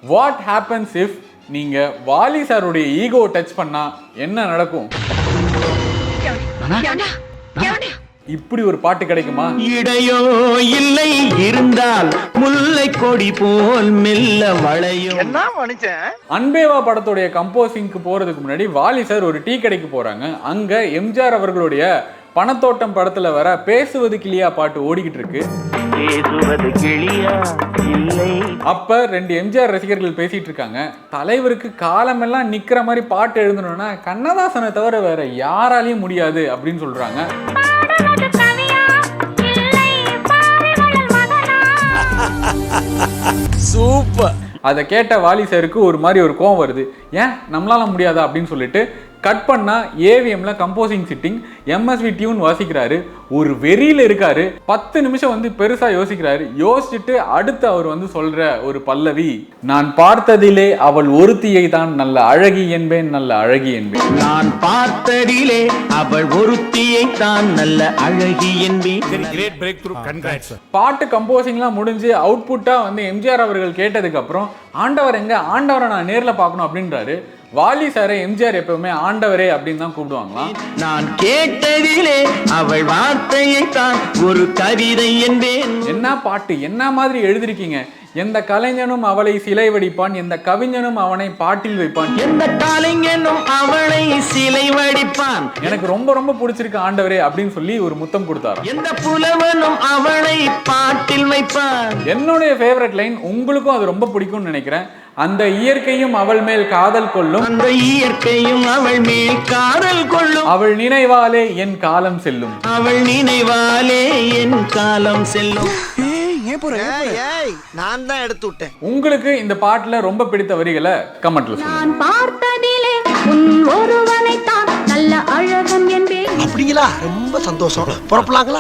What happens if நீங்க வாலி சாருடைய ego touch பண்ணா என்ன நடக்கும்? இப்படி ஒரு பாட்டு கிடைக்குமா? இடையோ இல்லை இருந்தால் முல்லை கொடி போல் மெல்ல வளையும். என்ன மனுஷன்? அன்பேவா படத்துடைய கம்போசிங்க்கு போறதுக்கு முன்னாடி வாலி சார் ஒரு டீ கடைக்கு போறாங்க. அங்க எம்ஜிஆர் அவர்களுடைய பணத்தோட்டம் படத்துல வர பேசுவது கிளியா பாட்டு ஓடிக்கிட்டு இருக்கு. அப்ப 2 எம்ஜிஆர் ரசிகர்கள் பேசிட்டு இருக்காங்க. தலைவருக்கு காலமெல்லாம் நிக்கிற மாதிரி பாட்டு எழுதணும்னா கண்ணதாசனை தவிர வேற யாராலையும் முடியாது அப்படின்னு சொல்றாங்க. சூப்பர். அதை கேட்ட வாலி சாருக்கு ஒரு மாதிரி ஒரு கோவம் வருது. ஏன் நம்மளால முடியாதா அப்படின்னு சொல்லிட்டு கட் பண்ணா ஏவிஎம்ல கம்போசிங் சிட்டிங் எம்எஸ்வி டியூன் வாசிக்கிறாரு. ஒரு வெறியில இருக்காரு. 10 நிமிஷம் வந்து பெருசா யோசிக்கிறாரு. யோசிச்சுட்டு அடுத்து அவர் வந்து சொல்ற ஒரு பல்லவி, நான் பார்த்ததிலே அவள் ஒருத்தியை தான் நல்ல அழகி என்பேன், நல்ல அழகி என்பேன். நான் பார்த்ததிலே அவள் ஒருத்தியை தான் நல்ல அழகி என்பேன். Great breakthrough, congrats. பாட்டு கம்போசிங்லாம் முடிஞ்சு அவுட்புட்டா வந்து எம்ஜிஆர் அவர்கள் கேட்டதுக்கு அப்புறம் ஆண்டவர் எங்க, ஆண்டவரை நான் நேர்ல பார்க்கணும் அப்படின்றாரு. வாலி சாரை எம்ஜிஆர் எப்பவுமே ஆண்டவரே அப்படின்னு தான் கூப்பிடுவாங்களாம். நான் கேட்டதிலே அவள் வார்த்தையை தான் ஒரு கவிதை என்பேன். என்ன பாட்டு, என்ன மாதிரி எழுதிருக்கீங்க. எந்த கலைஞனும் அவளை சிலை வடிப்பான், எந்த கவிஞனும் அவனை பாட்டில் வைப்பான், எந்த கலைஞனும் அவளை சிலை வடிப்பான். எனக்கு ரொம்ப ரொம்ப பிடிச்சிருக்கு ஆண்டவரே அப்படின்னு சொல்லி ஒரு முத்தம் கொடுத்தாரு. எந்த புலவனும் அவளை பாட்டில் வைப்பான். என்னுடைய ஃபேவரட் லைன், உங்களுக்கும் அது ரொம்ப பிடிக்கும்னு நினைக்கிறேன். அந்த இயற்கையும் அவள் மேல் காதல் கொள்ளும், அந்த இயற்கையும் அவள் மேல் காதல் கொள்ளும், அவள் நினைவாலே என் காலம் செல்லும், அவள் நினைவாலே என் காலம் செல்லும். நான் தான் எடுத்து விட்டேன். உங்களுக்கு இந்த பாட்டுல ரொம்ப பிடித்த வரிகளை கமெண்ட்ல சொல்லுங்க. நான் பார்த்ததிலே உன் ஒருவனை தான் நல்ல அழகன் என்பேன். அப்படிங்களா? ரொம்ப சந்தோஷம். புறப்படலாங்களா?